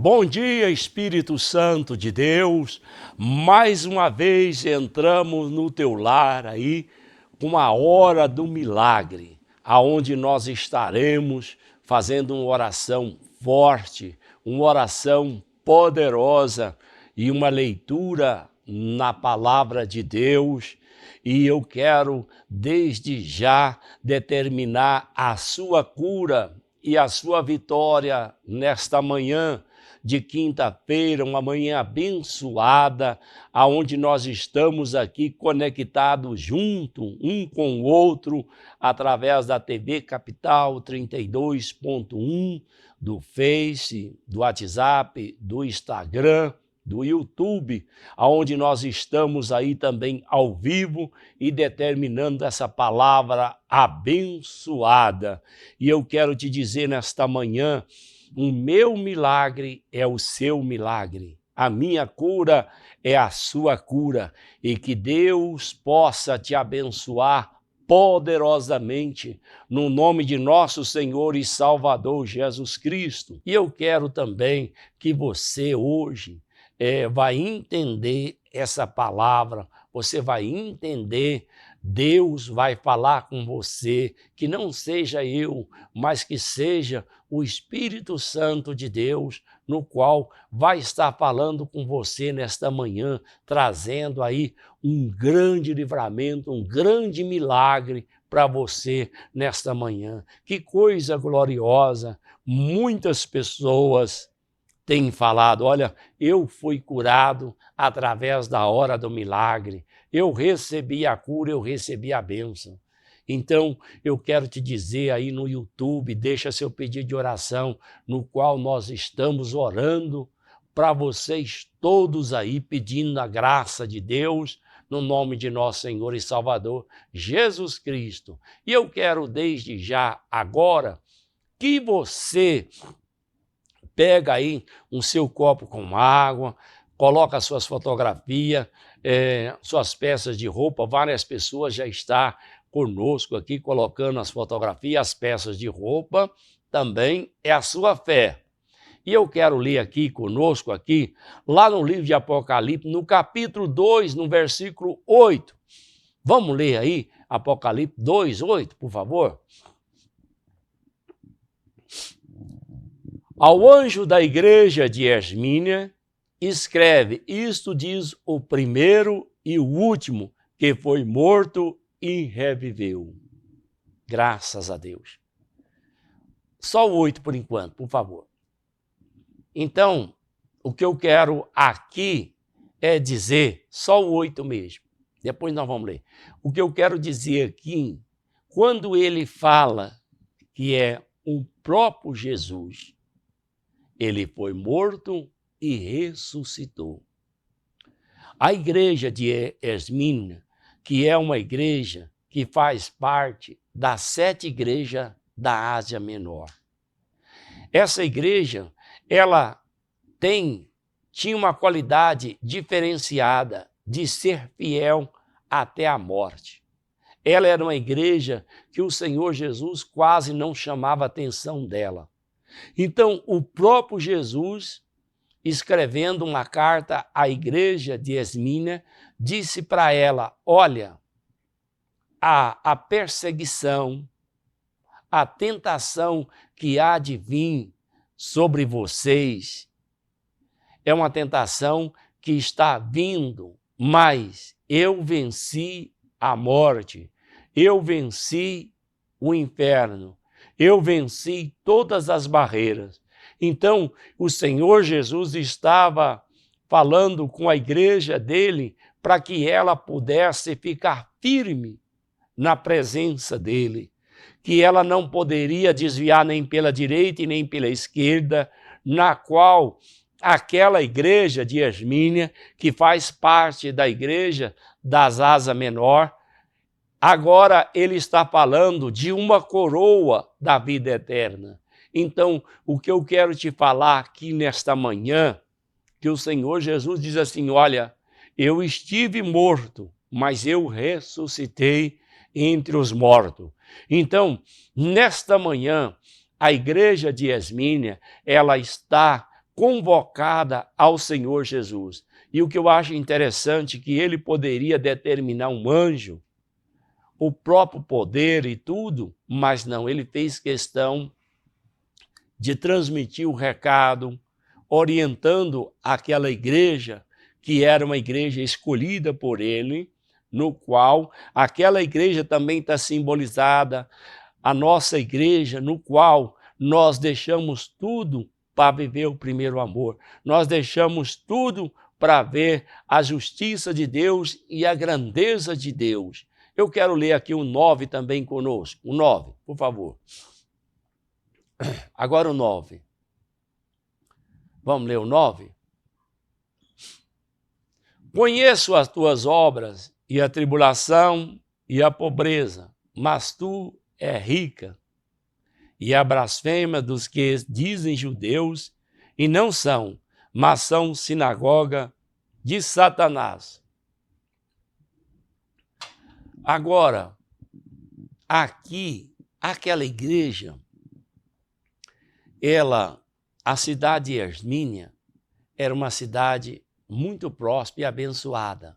Bom dia, Espírito Santo de Deus. Mais uma vez entramos no teu lar aí, com a hora do milagre, aonde nós estaremos fazendo uma oração forte, uma oração poderosa e uma leitura na palavra de Deus. E eu quero, desde já, determinar a sua cura e a sua vitória nesta manhã de quinta-feira, uma manhã abençoada, aonde nós estamos aqui conectados junto, um com o outro, através da TV Capital 32.1, do Face, do WhatsApp, do Instagram, do YouTube, aonde nós estamos aí também ao vivo e determinando essa palavra abençoada. E eu quero te dizer nesta manhã, o meu milagre é o seu milagre. A minha cura é a sua cura. E que Deus possa te abençoar poderosamente, no nome de nosso Senhor e Salvador Jesus Cristo. E eu quero também que você hoje vai entender essa palavra, você vai entender, Deus vai falar com você, que não seja eu, mas que seja o Espírito Santo de Deus, no qual vai estar falando com você nesta manhã, trazendo aí um grande livramento, um grande milagre para você nesta manhã. Que coisa gloriosa! Muitas pessoas têm falado, olha, eu fui curado através da hora do milagre, eu recebi a cura, eu recebi a bênção. Então, eu quero te dizer aí no YouTube, deixa seu pedido de oração, no qual nós estamos orando para vocês todos aí, pedindo a graça de Deus, no nome de nosso Senhor e Salvador, Jesus Cristo. E eu quero desde já, agora, que você pega aí um seu copo com água, coloca suas fotografias, suas peças de roupa. Várias pessoas já estão conosco aqui, colocando as fotografias, as peças de roupa, também é a sua fé. E eu quero ler aqui conosco, aqui, lá no livro de Apocalipse, no capítulo 2, no versículo 8. Vamos ler aí, Apocalipse 2, 8, por favor? Ao anjo da igreja de Esmínia, escreve, isto diz o primeiro e o último, que foi morto e reviveu. Graças a Deus. Só o 8 por enquanto, por favor. Então, o que eu quero aqui é dizer, só o 8 mesmo, depois nós vamos ler. O que eu quero dizer aqui, quando ele fala que é o próprio Jesus, ele foi morto e ressuscitou. A igreja de Esmínia, que é uma igreja que faz parte das 7 igrejas da Ásia Menor. Essa igreja, ela tinha uma qualidade diferenciada de ser fiel até a morte. Ela era uma igreja que o Senhor Jesus quase não chamava a atenção dela. Então, o próprio Jesus, escrevendo uma carta à igreja de Esmínia, disse para ela, olha, a perseguição, a tentação que há de vir sobre vocês é uma tentação que está vindo, mas eu venci a morte, eu venci o inferno, eu venci todas as barreiras. Então, o Senhor Jesus estava falando com a igreja dele para que ela pudesse ficar firme na presença dele, que ela não poderia desviar nem pela direita e nem pela esquerda, na qual aquela igreja de Esmínia, que faz parte da igreja das Ásia Menor, agora ele está falando de uma coroa da vida eterna. Então, o que eu quero te falar aqui nesta manhã, que o Senhor Jesus diz assim, olha, eu estive morto, mas eu ressuscitei entre os mortos. Então, nesta manhã, a igreja de Esmínia, ela está convocada ao Senhor Jesus. E o que eu acho interessante é que ele poderia determinar um anjo, o próprio poder e tudo, mas não, ele fez questão de transmitir o recado, orientando aquela igreja, que era uma igreja escolhida por ele, no qual aquela igreja também está simbolizada, a nossa igreja, no qual nós deixamos tudo para viver o primeiro amor. Nós deixamos tudo para ver a justiça de Deus e a grandeza de Deus. Eu quero ler aqui o 9 também conosco. O 9, por favor. Agora o 9. Vamos ler o 9? Conheço as tuas obras e a tribulação e a pobreza, mas tu é rica. E a blasfêmia dos que dizem judeus e não são, mas são sinagoga de Satanás. Agora, aqui, aquela igreja, a cidade de Esmínia, era uma cidade muito próspera e abençoada.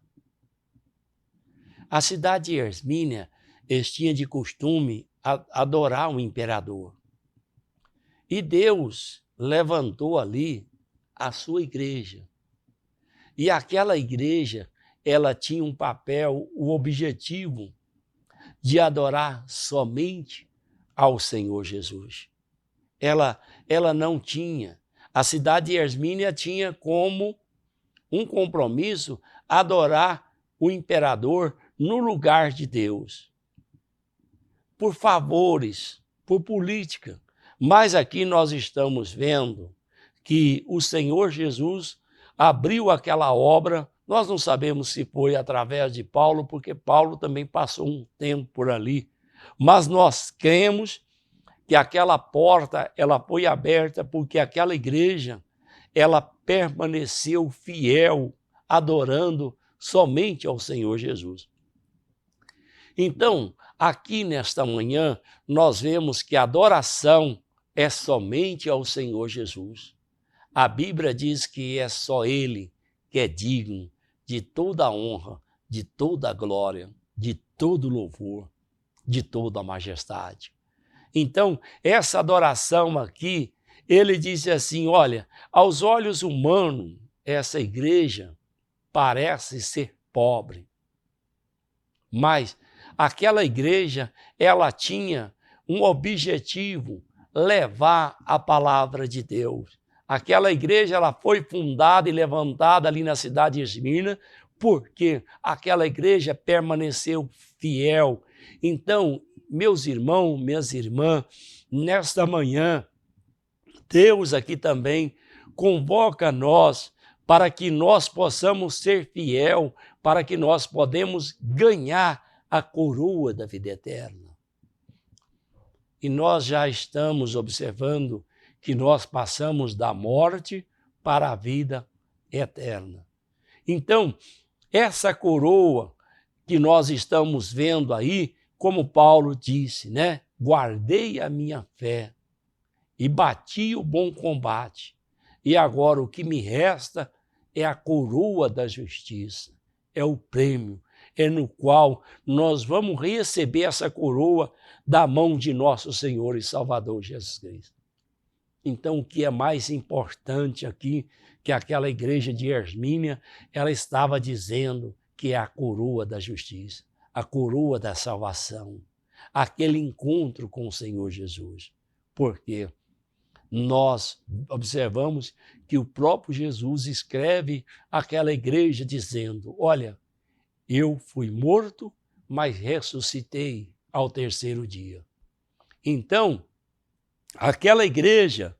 A cidade de Esmínia, eles tinham de costume adorar o imperador. E Deus levantou ali a sua igreja. E aquela igreja, ela tinha um papel, o objetivo de adorar somente ao Senhor Jesus. Ela não tinha. A cidade de Esmínia tinha como um compromisso adorar o imperador no lugar de Deus. Por favores, por política. Mas aqui nós estamos vendo que o Senhor Jesus abriu aquela obra. Nós não sabemos se foi através de Paulo, porque Paulo também passou um tempo por ali. Mas nós cremos que aquela porta ela foi aberta porque aquela igreja ela permaneceu fiel, adorando somente ao Senhor Jesus. Então, aqui nesta manhã, nós vemos que a adoração é somente ao Senhor Jesus. A Bíblia diz que é só Ele que é digno de toda a honra, de toda a glória, de todo louvor, de toda a majestade. Então, essa adoração aqui, ele disse assim, olha, aos olhos humanos, essa igreja parece ser pobre, mas aquela igreja, ela tinha um objetivo, levar a palavra de Deus. Aquela igreja ela foi fundada e levantada ali na cidade de Esmínia, porque aquela igreja permaneceu fiel. Então, meus irmãos, minhas irmãs, nesta manhã, Deus aqui também convoca nós para que nós possamos ser fiel, para que nós podemos ganhar a coroa da vida eterna. E nós já estamos observando que nós passamos da morte para a vida eterna. Então, essa coroa que nós estamos vendo aí, como Paulo disse, né? Guardei a minha fé e bati o bom combate. E agora o que me resta é a coroa da justiça, é o prêmio, é no qual nós vamos receber essa coroa da mão de nosso Senhor e Salvador Jesus Cristo. Então, o que é mais importante aqui, que aquela igreja de Esmínia, ela estava dizendo que é a coroa da justiça, a coroa da salvação, aquele encontro com o Senhor Jesus. Por quê? Nós observamos que o próprio Jesus escreve àquela igreja dizendo, olha, eu fui morto, mas ressuscitei ao terceiro dia. Então, aquela igreja,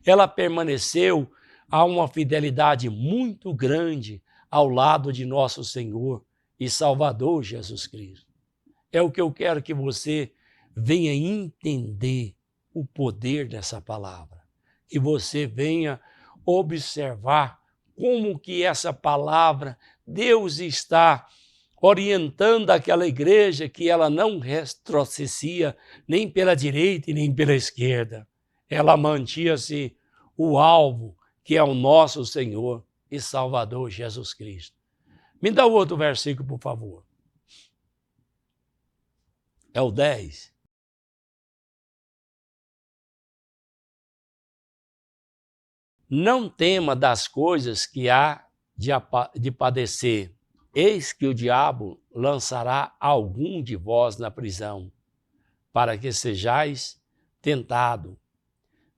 ela permaneceu a uma fidelidade muito grande ao lado de nosso Senhor e Salvador Jesus Cristo. É o que eu quero que você venha entender o poder dessa palavra, que você venha observar como que essa palavra, Deus está orientando aquela igreja que ela não retrocedia nem pela direita e nem pela esquerda. Ela mantinha-se o alvo, que é o nosso Senhor e Salvador Jesus Cristo. Me dá o outro versículo, por favor. É o 10. Não tema das coisas que há de padecer. Eis que o diabo lançará algum de vós na prisão, para que sejais tentado.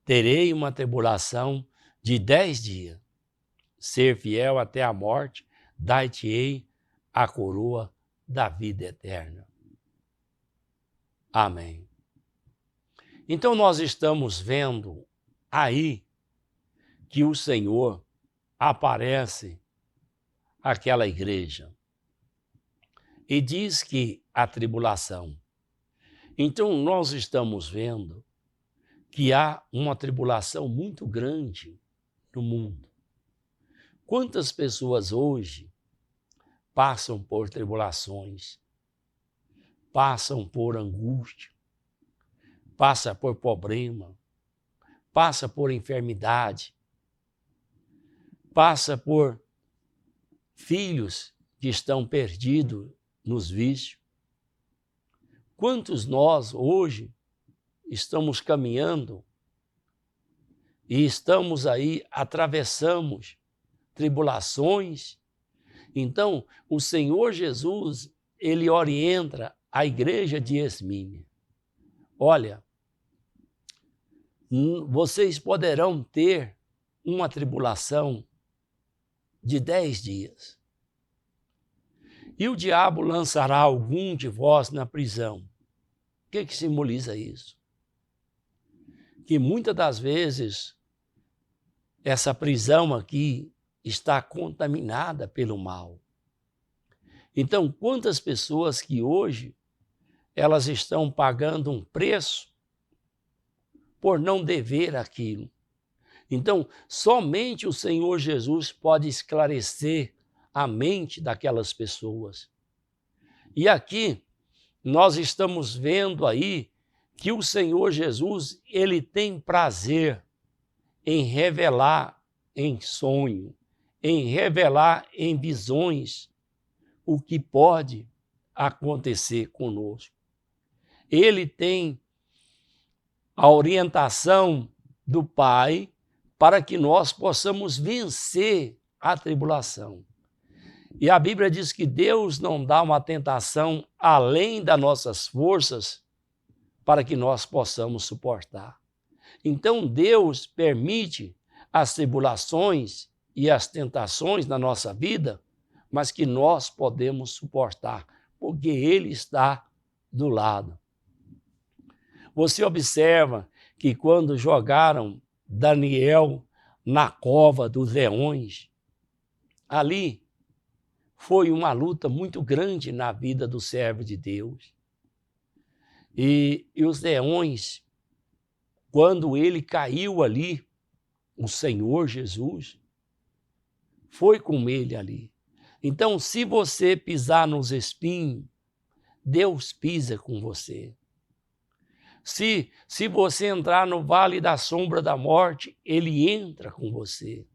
Terei uma tribulação de 10 dias. Ser fiel até a morte, dar-te-ei a coroa da vida eterna. Amém. Então nós estamos vendo aí que o Senhor aparece àquela igreja e diz que a tribulação. Então nós estamos vendo que há uma tribulação muito grande no mundo. Quantas pessoas hoje passam por tribulações, passam por angústia, passam por problema, passam por enfermidade, passam por filhos que estão perdidos nos vícios. Quantos nós hoje estamos caminhando e estamos aí, atravessamos tribulações? Então, o Senhor Jesus, ele orienta a igreja de Esmínia. Olha, vocês poderão ter uma tribulação de 10 dias. E o diabo lançará algum de vós na prisão. O que simboliza isso? Que muitas das vezes essa prisão aqui está contaminada pelo mal. Então, quantas pessoas que hoje elas estão pagando um preço por não dever aquilo. Então, somente o Senhor Jesus pode esclarecer a mente daquelas pessoas. E aqui nós estamos vendo aí que o Senhor Jesus, ele tem prazer em revelar em sonho, em revelar em visões o que pode acontecer conosco. Ele tem a orientação do Pai para que nós possamos vencer a tribulação. E a Bíblia diz que Deus não dá uma tentação além das nossas forças para que nós possamos suportar. Então Deus permite as tribulações e as tentações na nossa vida, mas que nós podemos suportar, porque Ele está do lado. Você observa que quando jogaram Daniel na cova dos leões, ali foi uma luta muito grande na vida do servo de Deus. E os leões, quando ele caiu ali, o Senhor Jesus foi com ele ali. Então, se você pisar nos espinhos, Deus pisa com você. Se você entrar no vale da sombra da morte, Ele entra com você.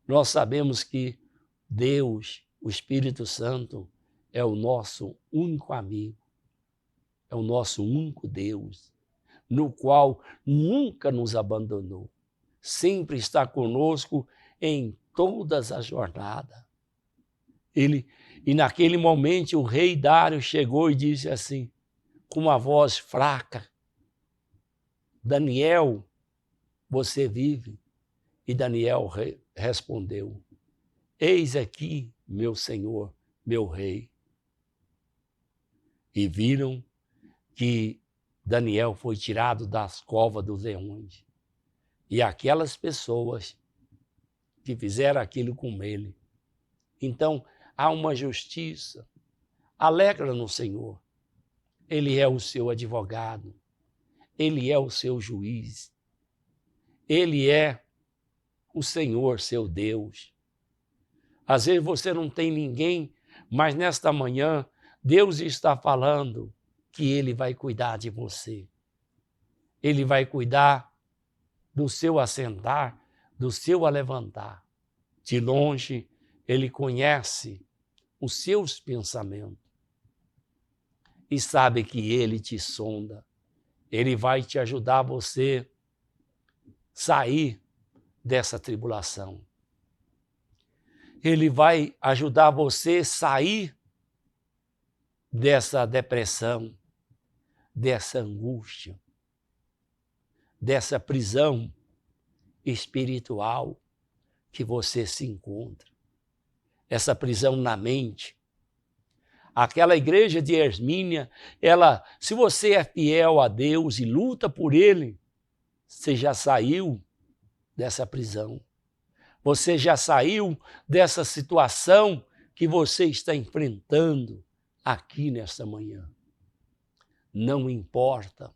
Nós sabemos que Deus, o Espírito Santo, é o nosso único amigo, é o nosso único Deus, no qual nunca nos abandonou, sempre está conosco em todas as jornadas. E naquele momento o rei Dário chegou e disse assim, com uma voz fraca, Daniel, você vive? E Daniel respondeu, eis aqui, meu senhor, meu rei. E viram que Daniel foi tirado das covas dos leões. E aquelas pessoas que fizeram aquilo com ele. Então, há uma justiça. Alegra no Senhor. Ele é o seu advogado. Ele é o seu juiz. Ele é o Senhor, seu Deus. Às vezes você não tem ninguém, mas nesta manhã Deus está falando que Ele vai cuidar de você. Ele vai cuidar do seu assentar, do seu alevantar. De longe, ele conhece os seus pensamentos e sabe que ele te sonda. Ele vai te ajudar a você sair dessa tribulação. Ele vai ajudar você a sair dessa depressão, dessa angústia, dessa prisão espiritual que você se encontra. Essa prisão na mente. Aquela igreja de Esmínia, se você é fiel a Deus e luta por Ele, você já saiu dessa prisão. Você já saiu dessa situação que você está enfrentando aqui nesta manhã. Não importa.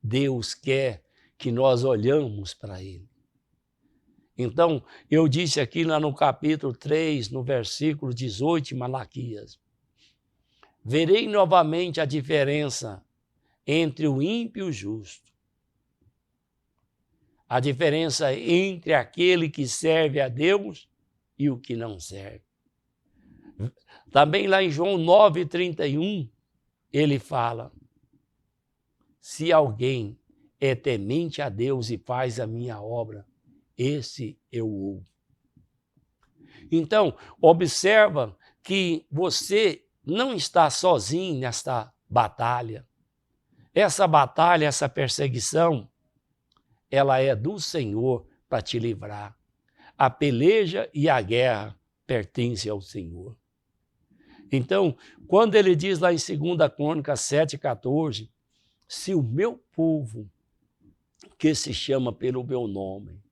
Deus quer que nós olhamos para Ele. Então, eu disse aqui lá no capítulo 3, no versículo 18 de Malaquias, verei novamente a diferença entre o ímpio e o justo. A diferença entre aquele que serve a Deus e o que não serve. Também lá em João 9:31, ele fala, se alguém é temente a Deus e faz a minha obra, esse eu ouvo. Então, observa que você não está sozinho nesta batalha. Essa batalha, essa perseguição, ela é do Senhor para te livrar. A peleja e a guerra pertencem ao Senhor. Então, quando ele diz lá em 2 Crônicas 7:14, se o meu povo, que se chama pelo meu nome,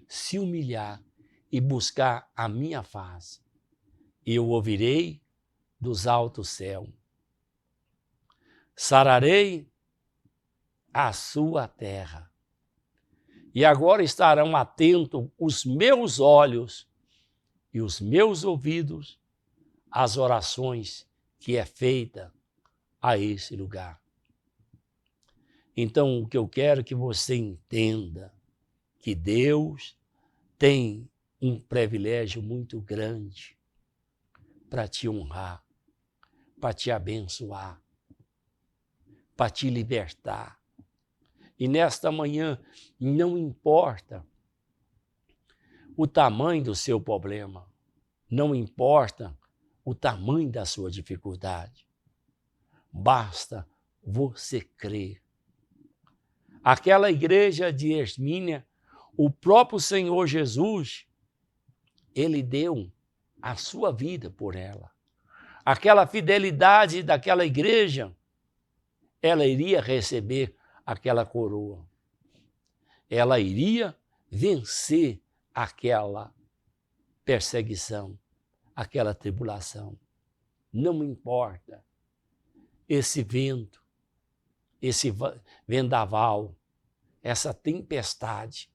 se humilhar e buscar a minha face, eu ouvirei dos altos céus, sararei a sua terra. E agora estarão atentos os meus olhos e os meus ouvidos às orações que é feita a esse lugar. Então, o que eu quero que você entenda, que Deus tem um privilégio muito grande para te honrar, para te abençoar, para te libertar. E nesta manhã, não importa o tamanho do seu problema, não importa o tamanho da sua dificuldade, basta você crer. Aquela igreja de Esmínia, o próprio Senhor Jesus, ele deu a sua vida por ela. Aquela fidelidade daquela igreja, ela iria receber aquela coroa. Ela iria vencer aquela perseguição, aquela tribulação. Não importa esse vento, esse vendaval, essa tempestade,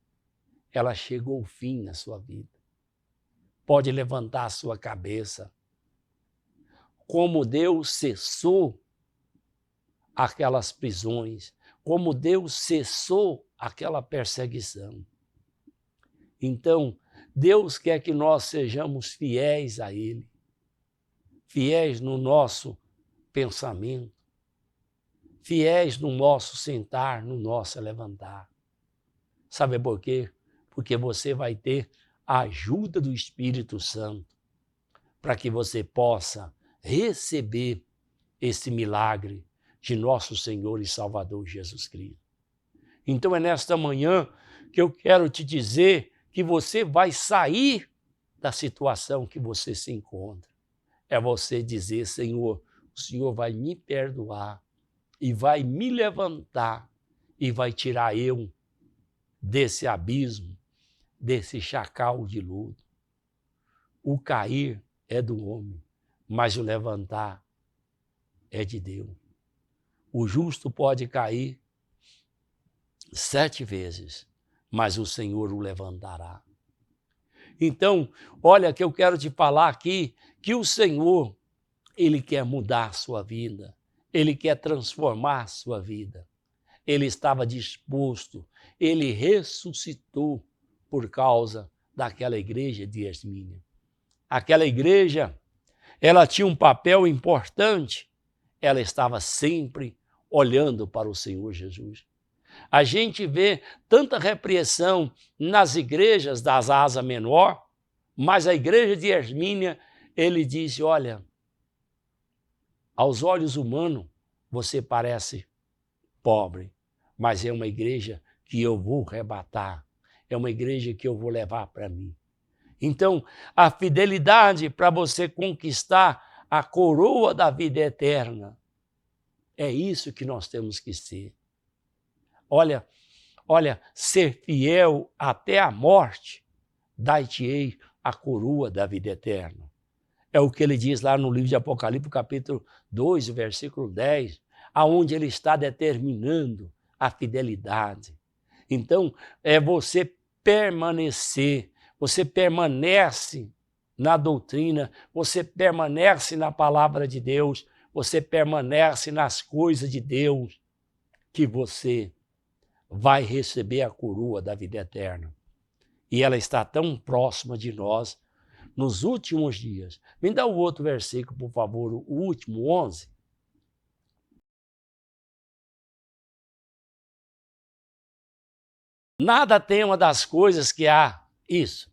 ela chegou ao fim na sua vida. Pode levantar a sua cabeça. Como Deus cessou aquelas prisões, como Deus cessou aquela perseguição. Então, Deus quer que nós sejamos fiéis a Ele, fiéis no nosso pensamento, fiéis no nosso sentar, no nosso levantar. Sabe por quê? Porque você vai ter a ajuda do Espírito Santo para que você possa receber esse milagre de nosso Senhor e Salvador Jesus Cristo. Então é nesta manhã que eu quero te dizer que você vai sair da situação que você se encontra. É você dizer, Senhor, o Senhor vai me perdoar e vai me levantar e vai tirar eu desse abismo, desse chacal de luto. O cair é do homem, mas o levantar é de Deus. O justo pode cair 7 vezes, mas o Senhor o levantará. Então, olha que eu quero te falar aqui, que o Senhor, Ele quer mudar a sua vida, Ele quer transformar a sua vida. ele estava disposto, ele ressuscitou por causa daquela igreja de Esmínia. Aquela igreja, ela tinha um papel importante, ela estava sempre olhando para o Senhor Jesus. A gente vê tanta repreensão nas igrejas das Ásia Menor, mas a igreja de Esmínia, ele disse, olha, aos olhos humanos, você parece pobre, mas é uma igreja que eu vou arrebatar, é uma igreja que eu vou levar para mim. Então, a fidelidade para você conquistar a coroa da vida eterna, é isso que nós temos que ser. Olha, ser fiel até a morte, dar-te-ei a coroa da vida eterna. É o que ele diz lá no livro de Apocalipse, capítulo 2, versículo 10, aonde ele está determinando a fidelidade. Então, é você permanecer, você permanece na doutrina, você permanece na palavra de Deus, você permanece nas coisas de Deus, que você vai receber a coroa da vida eterna. E ela está tão próxima de nós nos últimos dias. Me dá o outro versículo, por favor, o último, 11. Nada tema das coisas que há. Isso.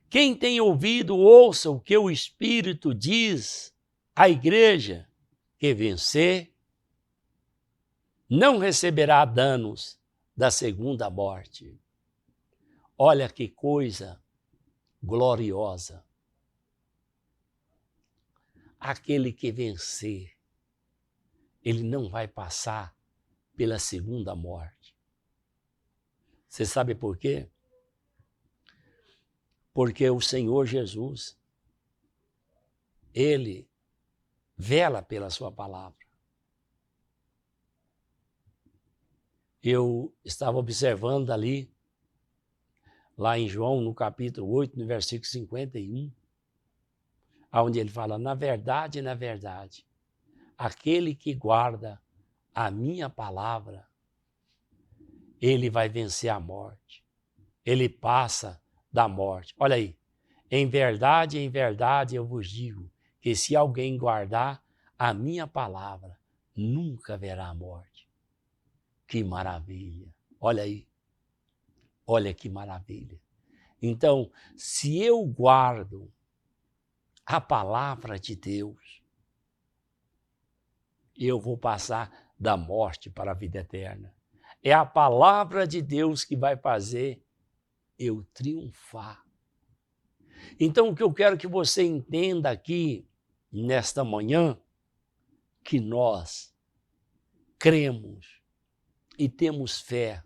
Quem tem ouvido, ouça o que o Espírito diz à igreja, que vencer não receberá danos da segunda morte. Olha que coisa gloriosa. Aquele que vencer, ele não vai passar pela segunda morte. Você sabe por quê? Porque o Senhor Jesus, ele vela pela sua palavra. Eu estava observando ali, lá em João, no capítulo 8, no versículo 51, onde ele fala, na verdade, aquele que guarda a minha palavra, ele vai vencer a morte. Ele passa da morte. Olha aí, em verdade, eu vos digo, que se alguém guardar a minha palavra, nunca verá a morte. Que maravilha! Olha aí, olha que maravilha. Então, se eu guardo a palavra de Deus, eu vou passar da morte para a vida eterna. É a palavra de Deus que vai fazer eu triunfar. Então, o que eu quero que você entenda aqui, nesta manhã, que nós cremos e temos fé,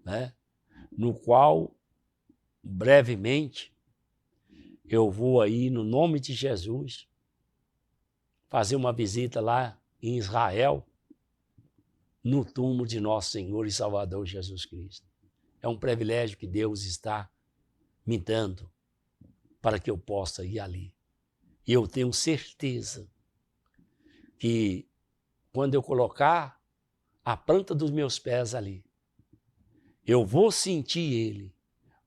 né? No qual, brevemente, eu vou aí, no nome de Jesus, fazer uma visita lá em Israel, no túmulo de nosso Senhor e Salvador Jesus Cristo. É um privilégio que Deus está me dando para que eu possa ir ali. E eu tenho certeza que quando eu colocar a planta dos meus pés ali, eu vou sentir ele,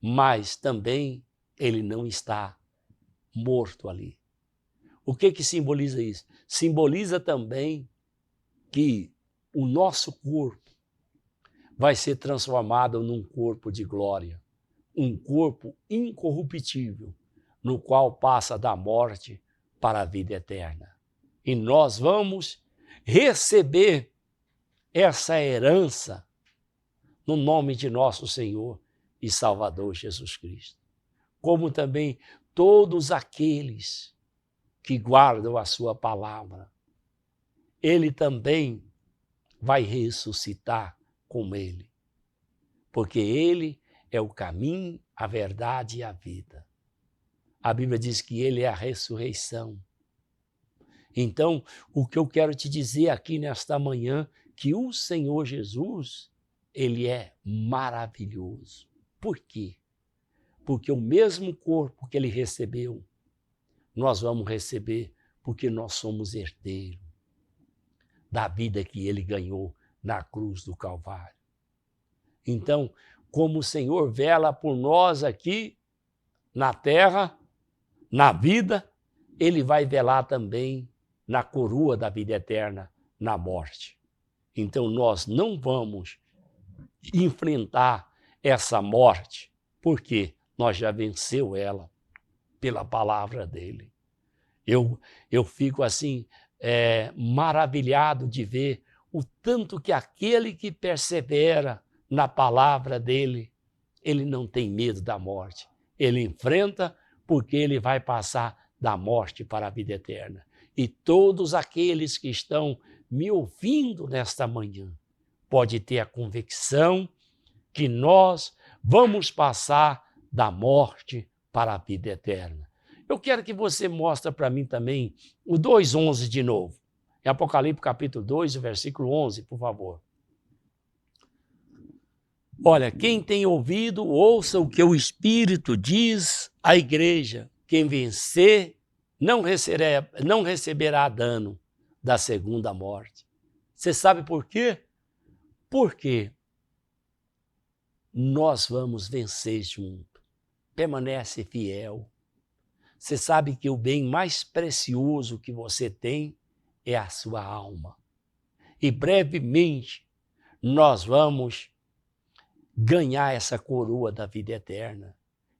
mas também ele não está morto ali. O que simboliza isso? Simboliza também que o nosso corpo vai ser transformado num corpo de glória, um corpo incorruptível, no qual passa da morte para a vida eterna. E nós vamos receber essa herança no nome de nosso Senhor e Salvador Jesus Cristo. Como também todos aqueles que guardam a sua palavra, ele também vai ressuscitar com ele, porque ele é o caminho, a verdade e a vida. A Bíblia diz que ele é a ressurreição. Então, o que eu quero te dizer aqui nesta manhã, que o Senhor Jesus, ele é maravilhoso. Por quê? Porque o mesmo corpo que ele recebeu, nós vamos receber, porque nós somos herdeiros da vida que ele ganhou na cruz do Calvário. Então, como o Senhor vela por nós aqui na terra, na vida, Ele vai velar também na coroa da vida eterna, na morte. Então, nós não vamos enfrentar essa morte, porque nós já venceu ela pela palavra dele. Eu fico assim, maravilhado de ver o tanto que aquele que persevera na palavra dele, ele não tem medo da morte. Ele enfrenta porque ele vai passar da morte para a vida eterna. E todos aqueles que estão me ouvindo nesta manhã, pode ter a convicção que nós vamos passar da morte para a vida eterna. Eu quero que você mostre para mim também o 2:11 de novo. Em Apocalipse capítulo 2, versículo 11, por favor. Olha, quem tem ouvido, ouça o que o Espírito diz à igreja. Quem vencer não receberá dano da segunda morte. Você sabe por quê? Porque nós vamos vencer junto. Permanece fiel. Você sabe que o bem mais precioso que você tem é a sua alma. E brevemente nós vamos ganhar essa coroa da vida eterna,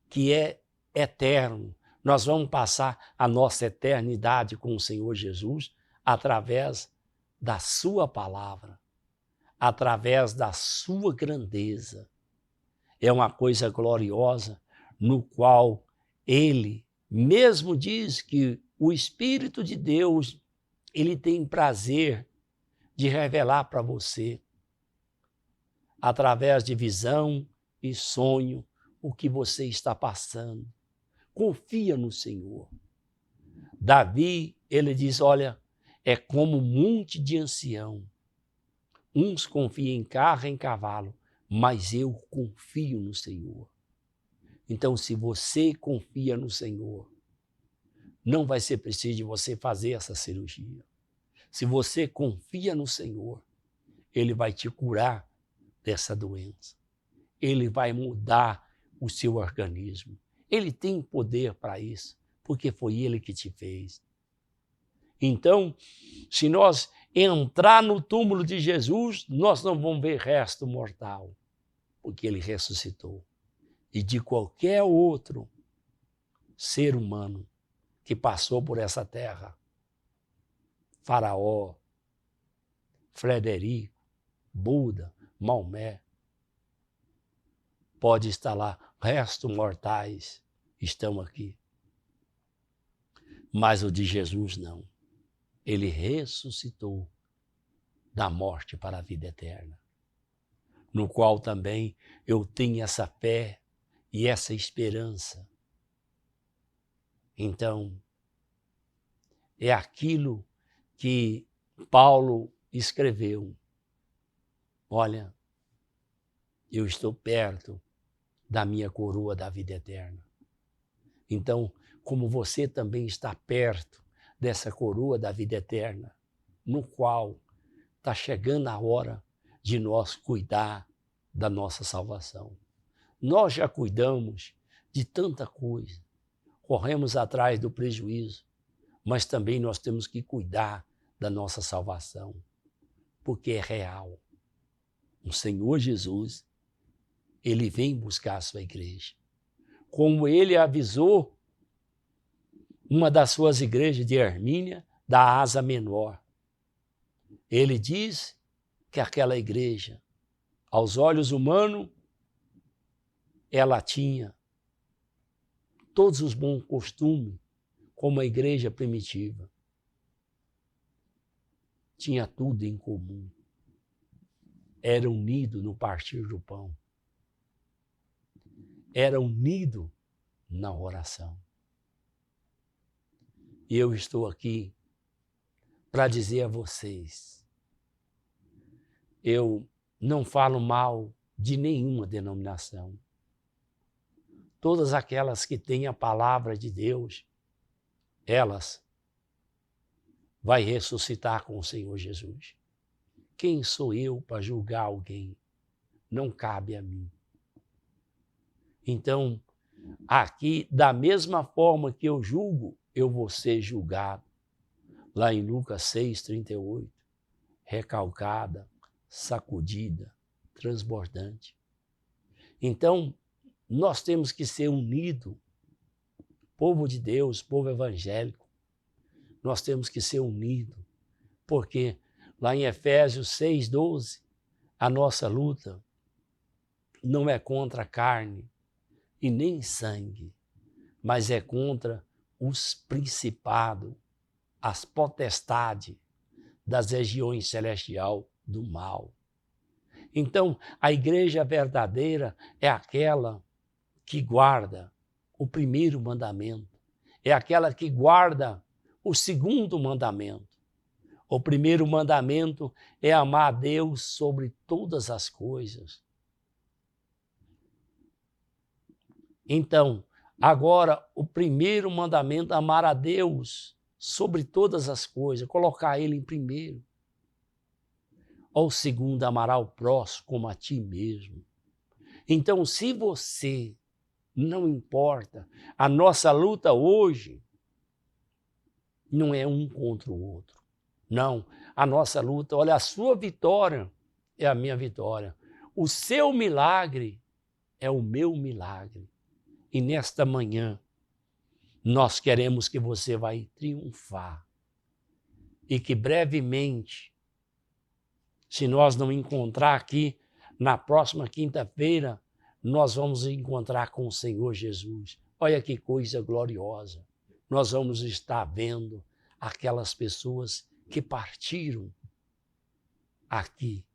que é eterno. Nós vamos passar a nossa eternidade com o Senhor Jesus através da sua palavra, através da sua grandeza. É uma coisa gloriosa no qual ele mesmo diz que o Espírito de Deus, ele tem prazer de revelar para você, através de visão e sonho, o que você está passando. Confia no Senhor. Davi, ele diz, olha, é como um monte de ancião. Uns confiam em carro e em cavalo, mas eu confio no Senhor. Então, se você confia no Senhor, não vai ser preciso de você fazer essa cirurgia. Se você confia no Senhor, Ele vai te curar dessa doença. Ele vai mudar o seu organismo. Ele tem poder para isso, porque foi Ele que te fez. Então, se nós entrar no túmulo de Jesus, nós não vamos ver resto mortal, porque Ele ressuscitou. E de qualquer outro ser humano que passou por essa terra, Faraó, Frederico, Buda, Maomé, pode estar lá, restos mortais estão aqui. Mas o de Jesus não. Ele ressuscitou da morte para a vida eterna, no qual também eu tenho essa fé e essa esperança. Então, é aquilo que Paulo escreveu. Olha, eu estou perto da minha coroa da vida eterna. Então, como você também está perto dessa coroa da vida eterna, no qual está chegando a hora de nós cuidar da nossa salvação. Nós já cuidamos de tanta coisa, corremos atrás do prejuízo, mas também nós temos que cuidar da nossa salvação, porque é real. O Senhor Jesus, Ele vem buscar a sua igreja. Como Ele avisou uma das suas igrejas de Hermínia, da Ásia Menor. Ele diz que aquela igreja, aos olhos humanos, ela tinha todos os bons costumes, como a igreja primitiva. Tinha tudo em comum. Era unido no partir do pão. Era unido na oração. E eu estou aqui para dizer a vocês, eu não falo mal de nenhuma denominação. Todas aquelas que têm a palavra de Deus, elas vai ressuscitar com o Senhor Jesus. quem sou eu para julgar alguém? Não cabe a mim. Então, aqui, da mesma forma que eu julgo, eu vou ser julgado. Lá em Lucas 6:38, recalcada, sacudida, transbordante. Então, nós temos que ser unidos, povo de Deus, povo evangélico, nós temos que ser unidos, porque lá em Efésios 6:12, a nossa luta não é contra a carne e nem sangue, mas é contra os principados, as potestades das regiões celestiais do mal. Então, a igreja verdadeira é aquela que guarda o primeiro mandamento, é aquela que guarda o segundo mandamento. O primeiro mandamento é amar a Deus sobre todas as coisas. Então, agora, o primeiro mandamento é amar a Deus sobre todas as coisas, colocar Ele em primeiro. O segundo, amará o próximo como a ti mesmo. Então, se você, não importa, a nossa luta hoje não é um contra o outro. Não, a nossa luta, olha, a sua vitória é a minha vitória. O seu milagre é o meu milagre. E nesta manhã, nós queremos que você vai triunfar. E que brevemente, se nós não encontrar aqui, na próxima quinta-feira, nós vamos encontrar com o Senhor Jesus. Olha que coisa gloriosa. Nós vamos estar vendo aquelas pessoas que partiram aqui.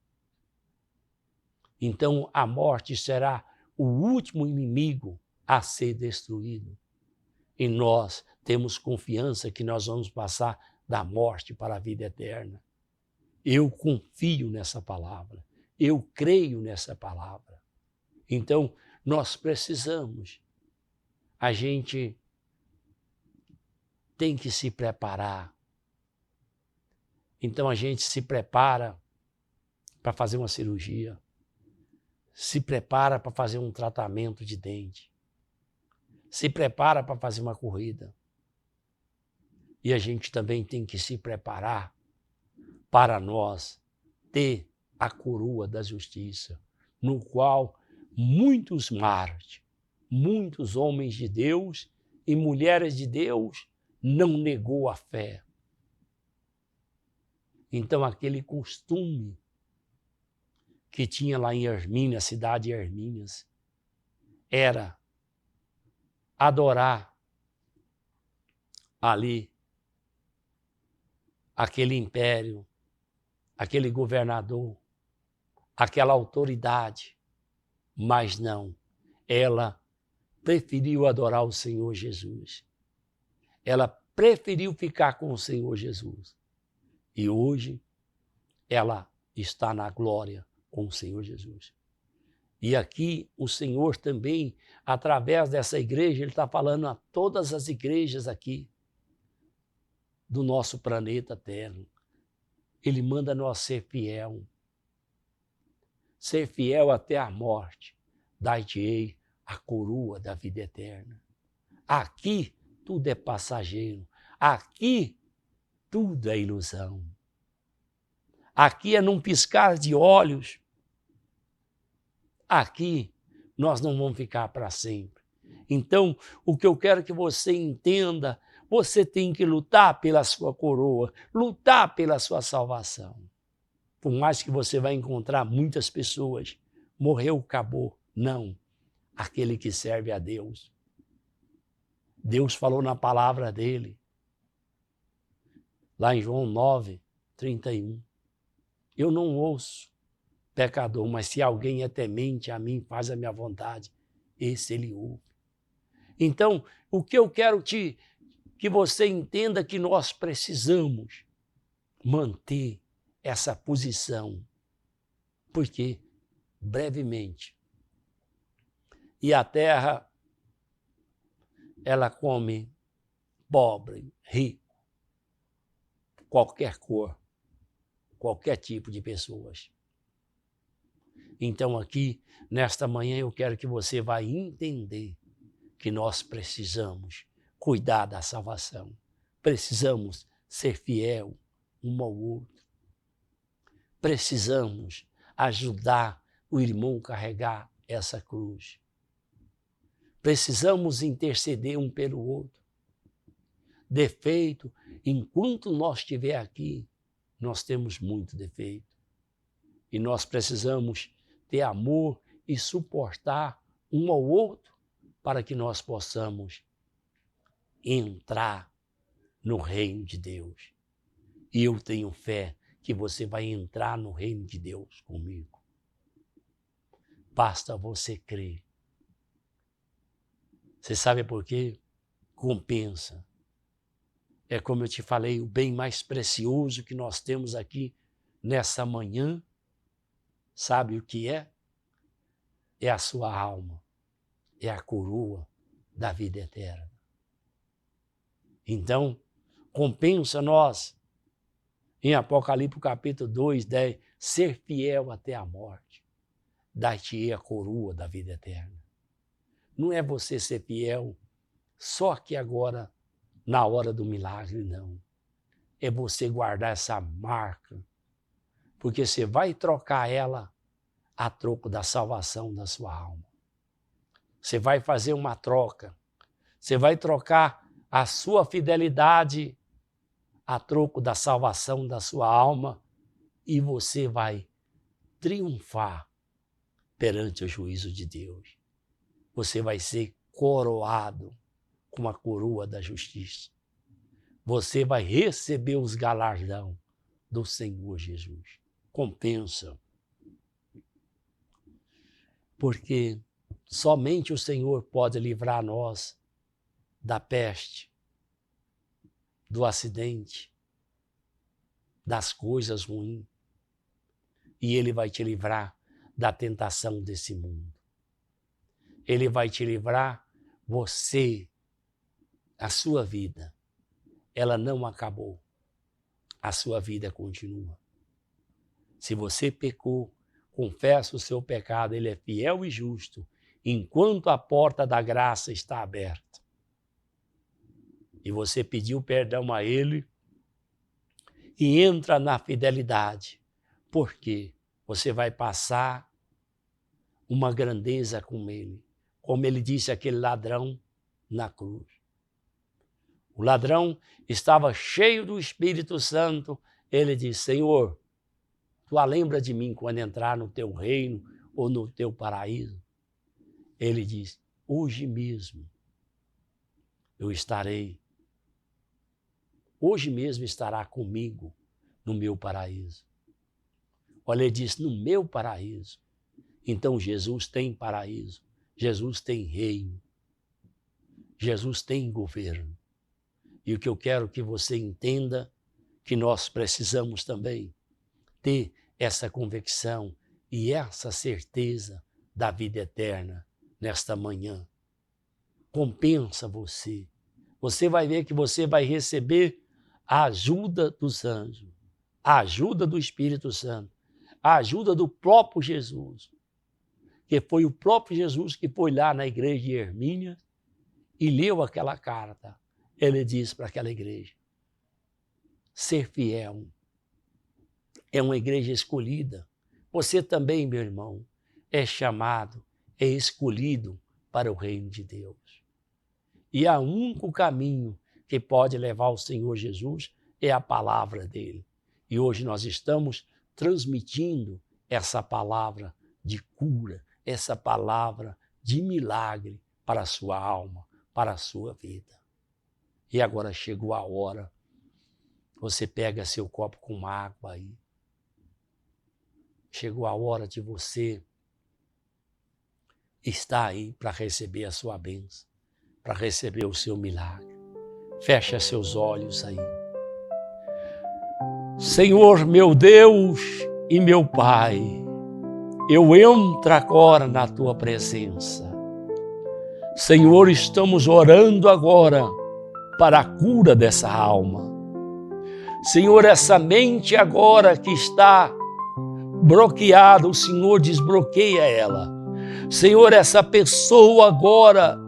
Então, a morte será o último inimigo a ser destruído. E nós temos confiança que nós vamos passar da morte para a vida eterna. Eu confio nessa palavra. Eu creio nessa palavra. Então, nós precisamos. A gente tem que se preparar. Então, a gente se prepara para fazer uma cirurgia. Se prepara para fazer um tratamento de dente. Se prepara para fazer uma corrida. E a gente também tem que se preparar para nós ter a coroa da justiça, no qual muitos mártires, muitos homens de Deus e mulheres de Deus não negou a fé. Então, aquele costume que tinha lá em Hermínia, a cidade de Hermínias, era adorar ali aquele império, aquele governador, aquela autoridade. Mas não, ela preferiu adorar o Senhor Jesus. Ela preferiu ficar com o Senhor Jesus. E hoje ela está na glória com o Senhor Jesus. E aqui o Senhor também, através dessa igreja, Ele está falando a todas as igrejas aqui do nosso planeta Terra. Ele manda nós ser fiel. Ser fiel até a morte. Dar-te-ei a coroa da vida eterna. Aqui tudo é passageiro. Aqui tudo é ilusão. Aqui é num piscar de olhos. Aqui nós não vamos ficar para sempre. Então, o que eu quero que você entenda, você tem que lutar pela sua coroa, lutar pela sua salvação. Por mais que você vai encontrar muitas pessoas, morreu, acabou. Não, aquele que serve a Deus. Deus falou na palavra dele, lá em João 9:31. Eu não ouço pecador, mas se alguém é temente a mim, faz a minha vontade, esse ele ouve. Então, o que eu quero que você entenda que nós precisamos manter essa posição, porque brevemente, e a terra, ela come pobre, rico, qualquer cor, qualquer tipo de pessoas. Então aqui, nesta manhã, eu quero que você vá entender que nós precisamos cuidar da salvação. Precisamos ser fiel um ao outro. Precisamos ajudar o irmão a carregar essa cruz. Precisamos interceder um pelo outro. Defeito, enquanto nós estiver aqui, nós temos muito defeito. E nós precisamos ter amor e suportar um ao outro para que nós possamos entrar no reino de Deus. E eu tenho fé que você vai entrar no reino de Deus comigo. Basta você crer. Você sabe por quê? Compensa. É como eu te falei, o bem mais precioso que nós temos aqui nessa manhã, sabe o que é? É a sua alma, é a coroa da vida eterna. Então, compensa nós, em Apocalipse capítulo 2, 10, ser fiel até a morte, dar-te-ei a coroa da vida eterna. Não é você ser fiel só aqui agora, na hora do milagre, não. É você guardar essa marca, porque você vai trocar ela a troco da salvação da sua alma. Você vai fazer uma troca. Você vai trocar a sua fidelidade a troco da salvação da sua alma e você vai triunfar perante o juízo de Deus. Você vai ser coroado com a coroa da justiça. Você vai receber os galardão do Senhor Jesus. Compensa. Porque somente o Senhor pode livrar nós da peste, do acidente, das coisas ruins. E Ele vai te livrar da tentação desse mundo. Ele vai te livrar, você, a sua vida. Ela não acabou. A sua vida continua. Se você pecou, confessa o seu pecado, Ele é fiel e justo, enquanto a porta da graça está aberta. E você pediu perdão a Ele e entra na fidelidade, porque você vai passar uma grandeza com Ele, como Ele disse àquele ladrão na cruz. O ladrão estava cheio do Espírito Santo, ele disse, Senhor, Tu lembra de mim quando entrar no Teu reino ou no Teu paraíso? Ele diz, hoje mesmo eu estarei. Hoje mesmo estará comigo no meu paraíso. Olha, ele diz, no meu paraíso. Então Jesus tem paraíso, Jesus tem reino, Jesus tem governo. E o que eu quero que você entenda, que nós precisamos também ter essa convicção e essa certeza da vida eterna nesta manhã. Compensa você. Você vai ver que você vai receber a ajuda dos anjos, a ajuda do Espírito Santo, a ajuda do próprio Jesus, que foi o próprio Jesus que foi lá na igreja de Hermínia e leu aquela carta. Ele disse para aquela igreja, ser fiel é uma igreja escolhida. Você também, meu irmão, é chamado, é escolhido para o reino de Deus. E há um único caminho que pode levar ao Senhor Jesus é a palavra dele. E hoje nós estamos transmitindo essa palavra de cura, essa palavra de milagre para a sua alma, para a sua vida. E agora chegou a hora, você pega seu copo com água aí. Chegou a hora de você estar aí para receber a sua bênção, para receber o seu milagre. Fecha seus olhos aí. Senhor, meu Deus e meu Pai, eu entro agora na Tua presença. Senhor, estamos orando agora para a cura dessa alma. Senhor, essa mente agora que está bloqueada, o Senhor desbloqueia ela. Senhor, essa pessoa agora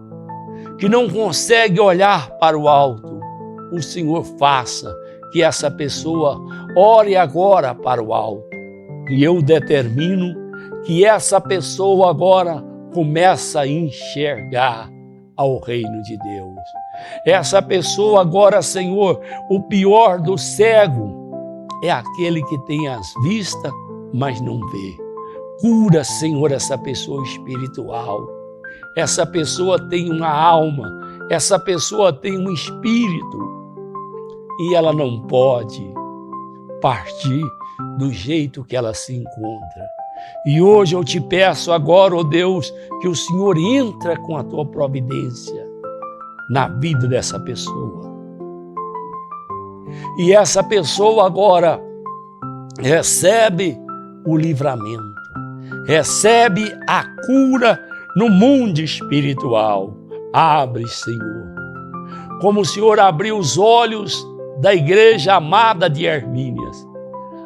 que não consegue olhar para o alto, o Senhor faça que essa pessoa ore agora para o alto. E eu determino que essa pessoa agora começa a enxergar ao reino de Deus. Essa pessoa agora, Senhor, o pior do cego é aquele que tem as vistas, mas não vê. Cura, Senhor, essa pessoa espiritual. Essa pessoa tem uma alma, essa pessoa tem um espírito e ela não pode partir do jeito que ela se encontra. E hoje eu te peço agora, ó Deus, que o Senhor entra com a tua providência na vida dessa pessoa. E essa pessoa agora recebe o livramento, recebe a cura no mundo espiritual. Abre, Senhor. Como o Senhor abriu os olhos da igreja amada de Hermínias,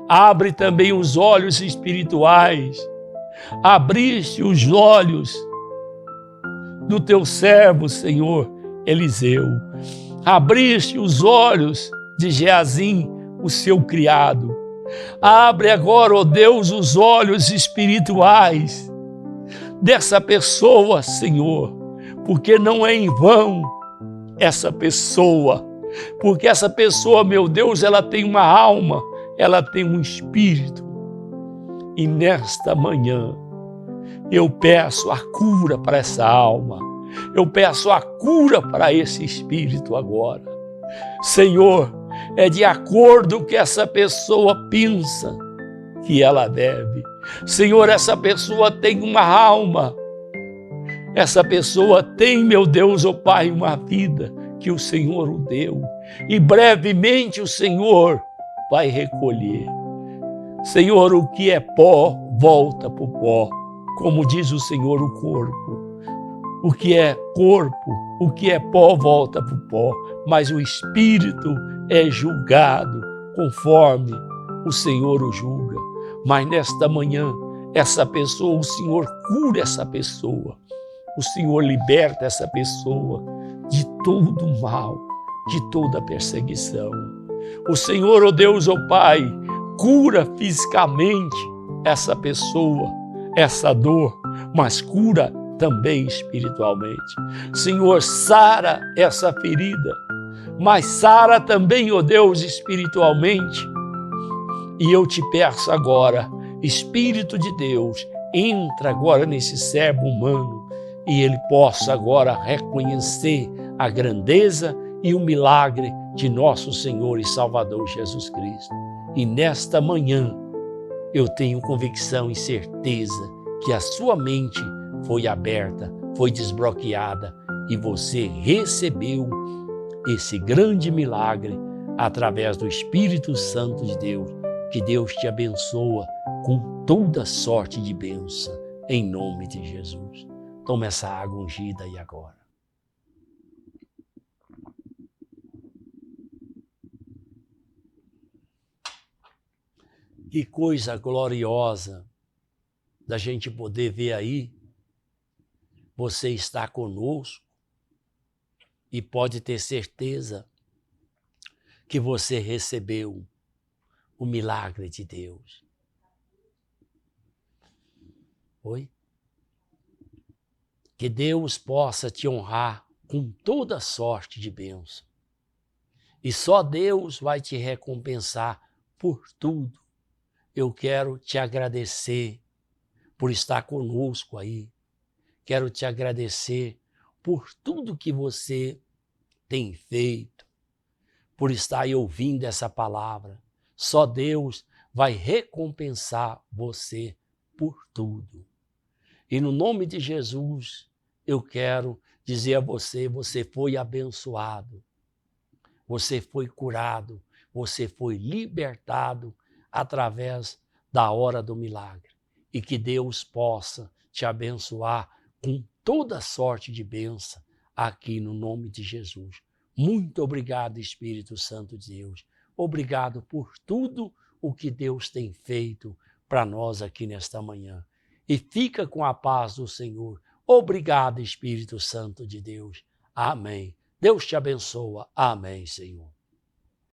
abre também os olhos espirituais. Abriste os olhos do teu servo, Senhor Eliseu. Abriste os olhos de Geazim, o seu criado. Abre agora, ó Deus, os olhos espirituais dessa pessoa, Senhor, porque não é em vão essa pessoa, porque essa pessoa, meu Deus, ela tem uma alma, ela tem um espírito. E nesta manhã eu peço a cura para essa alma, eu peço a cura para esse espírito agora. Senhor, é de acordo com que essa pessoa pensa que ela deve. Senhor, essa pessoa tem uma alma, essa pessoa tem, meu Deus, ó Pai, uma vida que o Senhor o deu, e brevemente o Senhor vai recolher. Senhor, o que é pó, volta para o pó, como diz o Senhor, o corpo. O que é corpo, o que é pó, volta para o pó, mas o espírito é julgado conforme o Senhor o julga. Mas nesta manhã, essa pessoa, o Senhor cura essa pessoa, o Senhor liberta essa pessoa de todo mal, de toda perseguição. O Senhor, ó Deus, ó Pai, cura fisicamente essa pessoa, essa dor, mas cura também espiritualmente. Senhor, sara essa ferida, mas sara também, ó Deus, espiritualmente. E eu te peço agora, Espírito de Deus, entra agora nesse servo humano e ele possa agora reconhecer a grandeza e o milagre de nosso Senhor e Salvador Jesus Cristo. E nesta manhã eu tenho convicção e certeza que a sua mente foi aberta, foi desbloqueada e você recebeu esse grande milagre através do Espírito Santo de Deus. Que Deus te abençoa com toda sorte de bênção, em nome de Jesus. Toma essa água ungida aí agora. Que coisa gloriosa da gente poder ver aí. Você está conosco e pode ter certeza que você recebeu o milagre de Deus. Oi? Que Deus possa te honrar com toda sorte de bênção. E só Deus vai te recompensar por tudo. Eu quero te agradecer por estar conosco aí. Quero te agradecer por tudo que você tem feito, por estar aí ouvindo essa palavra. Só Deus vai recompensar você por tudo. E no nome de Jesus, eu quero dizer a você, você foi abençoado, você foi curado, você foi libertado através da hora do milagre. E que Deus possa te abençoar com toda sorte de bênção aqui no nome de Jesus. Muito obrigado, Espírito Santo de Deus. obrigado por tudo o que Deus tem feito para nós aqui nesta manhã. E fica com a paz do Senhor. Obrigado, Espírito Santo de Deus. Amém. Deus te abençoa. Amém, Senhor.